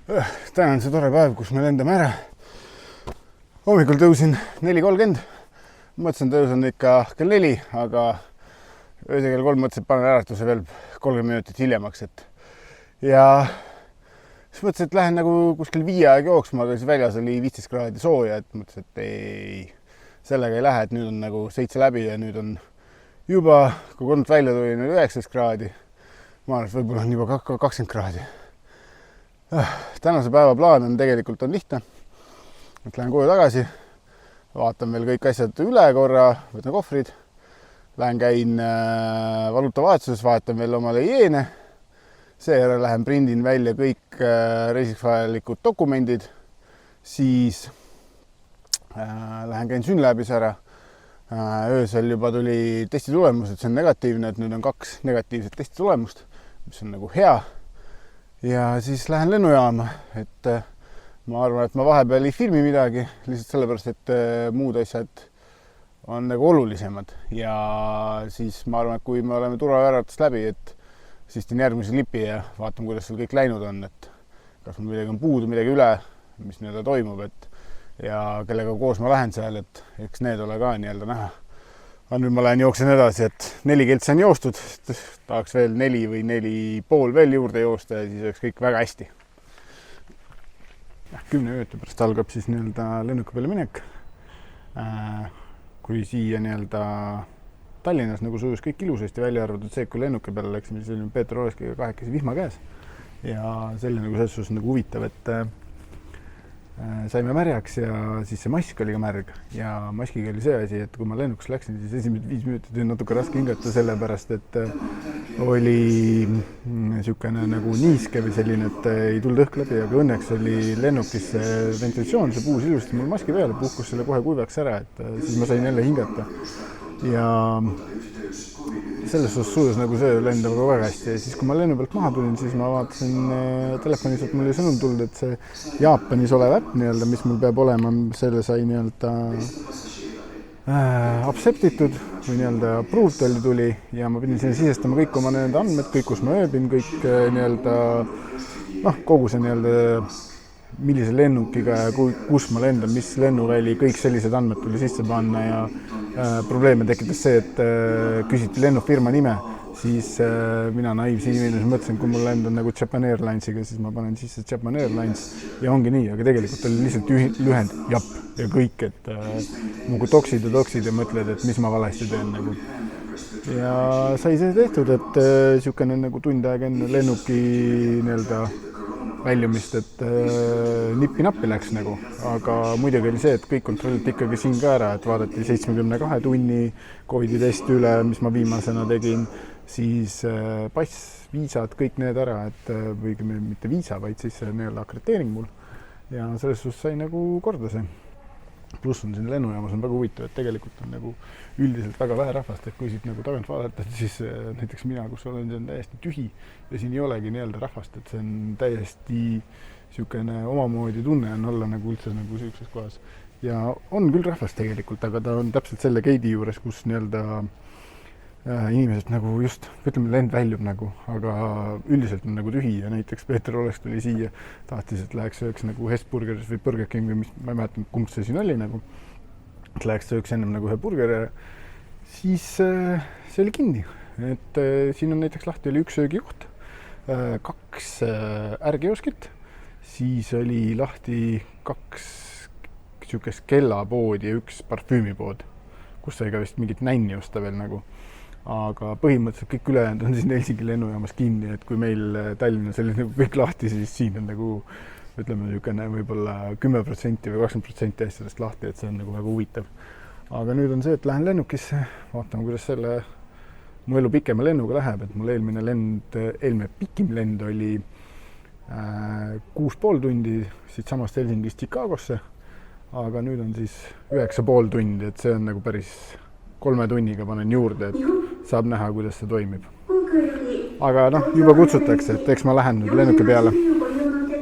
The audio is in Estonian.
Täna on see tore päev, kus me lendame ära. Hommikul tõusin 4.30. Mõtlesin, tõusen ikka kell 4, aga öösel kell 3 mõtlesin, et panen äratuse veel 30 minutit hiljemaks. Ja siis mõtlesin, et lähen nagu kuskil 5 aeg jooksma, aga siis väljas oli 15 kraadi sooja, et mõtlesin, et ei, sellega ei lähe, et nüüd on nagu 7 läbi ja nüüd on juba, kui kodult välja tuli, 19 kraadi. Ma arvan, et võib-olla on juba 20 kraadi. Tänase päeva plaan on tegelikult lihtne. Et lähen koju tagasi, vaatan veel kõik asjad üle korra, võtan kohvrid, lähen käin valuutavahetuses, vaatan veel omale jeene, seejärel lähen prindin välja kõik reisiks vajalikud dokumendid, siis lähen käin Synlabis ära. Öösel juba tuli testi tulemus, et see on negatiivne, et nüüd on 2 negatiivset testi tulemust, mis on nagu hea. Ja siis lähen lennujaama, et ma arvan, et ma vahepeal ei filmi midagi, lihtsalt sellepärast, et muud asjad on nagu olulisemad. Ja siis ma arvan, et kui me oleme turvaväravatest läbi, et siis teen järgmise klipi ja vaatame, kuidas seal kõik läinud on, et kas mul midagi on puudu, midagi üle, mis nii-öelda toimub, et ja kellega koos ma lähen seal, et eks need ole ka nii-öelda näha. Aga nüüd ma lähen jooksen edasi, et 4 keltsi on joostud, tahaks veel 4 või 4,5 veel juurde joosta ja siis oleks kõik väga hästi. 10 minuti pärast algab siis nii-öelda lennuki peale minek. Kui siia nii-öelda Tallinnas nagu sujus kõik ilusasti välja arvatud see, kui lennuki peale läksime, siis olime Peeter Oleskiga 2 vihma käes. Ja see oli nagu selles suhtes nagu huvitav, et saime märjaks ja siis see mask oli ka märg ja maskiga oli see asi, et kui ma lennuks läksin, siis esimesed 5 minutit oli natuke raske hingata sellepärast, et oli niisugune nagu niiske või selline, et ei tulnud õhk läbi, aga õnneks oli lennukis ventilatsioon, see puhus ilusti mul maski peale, puhkus selle kohe kuivaks ära, et siis ma sain jälle hingata. Ja selles suhtes sujus nagu see lendab väga hästi ja siis kui ma lennu pealt maha tulin, siis ma vaatasin telefonis, et mul oli sõnum tulnud, et see Jaapanis olev äpp nii-öelda, mis mul peab olema, selle sai nii-öelda acceptitud või nii-öelda approved tuli ja ma pidin sinna sisestama kõik oma nii-öelda andmed, kõik, kus ma ööbin, kõik nii-öelda kogu see nii-öelda millise lennukiga ja kus ma lendan, mis lennuväli, kõik sellised andmed tuli sisse panna ja probleeme tekitas see, et küsiti lennufirma nime, siis mina naiivse inimene mõtlesin, kui mul lendan nagu Japan Airlinesiga, siis ma panen sisse Japan Airlines ja ongi nii, aga tegelikult oli lihtsalt lühend JAP ja kõik, et nagu toksid ja mõtled, et mis ma valesti teen nagu. Ja sai see tehtud, et niisugune nagu tund aega enne lennuki nii-öelda väljumist, et nippi-nappi läks nagu, aga muidugi oli see, et kõik kontrolliti ikkagi siin ka ära, et vaadati 72 tunni COVID-i testi üle, mis ma viimasena tegin, siis pass, viisad, kõik need ära, et või mitte viisa, vaid siis nii-öelda akrediteering mul ja selles suhtes sai nagu korda see. Pluss on siin lennujaamas on väga huvitav, et tegelikult on nagu üldiselt väga vähe rahvast, et kui siit nagu tagant vaadata, siis näiteks mina, kus olen, see on täiesti tühi ja siin ei olegi nii-öelda rahvast, et see on täiesti niisugune omamoodi tunne on olla nagu üldse nagu sellises kohas. Ja on küll rahvast tegelikult, aga ta on täpselt selle gate'i juures, kus nii-öelda inimesed nagu just, ütleme, lend väljub nagu, aga üldiselt on nagu tühi ja näiteks Peeter Olesk tuli siia, tahtis, et läheks sööks nagu Hesburgeris või Burger King või mis, ma ei mäleta, kumb see siin oli nagu, et läheks sööks ennem nagu ühe burgeri, siis see oli kinni, et siin on näiteks lahti oli 1 söögikoht, 2 ärgioskit, siis oli lahti 2 niisugust kellapoodi ja 1 parfüümipood, kus sai ka vist mingit nänni osta veel nagu. Aga põhimõtteliselt kõik ülejäänud on siin Helsingi lennujaamas kinni, et kui meil Tallinnas oli nagu kõik lahti, siis siin on nagu, ütleme, niisugune võib-olla 10% või 20% asjadest lahti, et see on nagu väga huvitav. Aga nüüd on see, et lähen lennukisse, vaatame, kuidas selle mu elu pikema lennuga läheb, et mul eelmine pikim lend oli 6,5 tundi siit samast Helsingist Chicagosse, aga nüüd on siis 9,5 tundi, et see on nagu päris 3 tunniga panen juurde, et saab näha, kuidas see toimib. Aga juba kutsutakse, et eks ma lähen nüüd lennuki peale.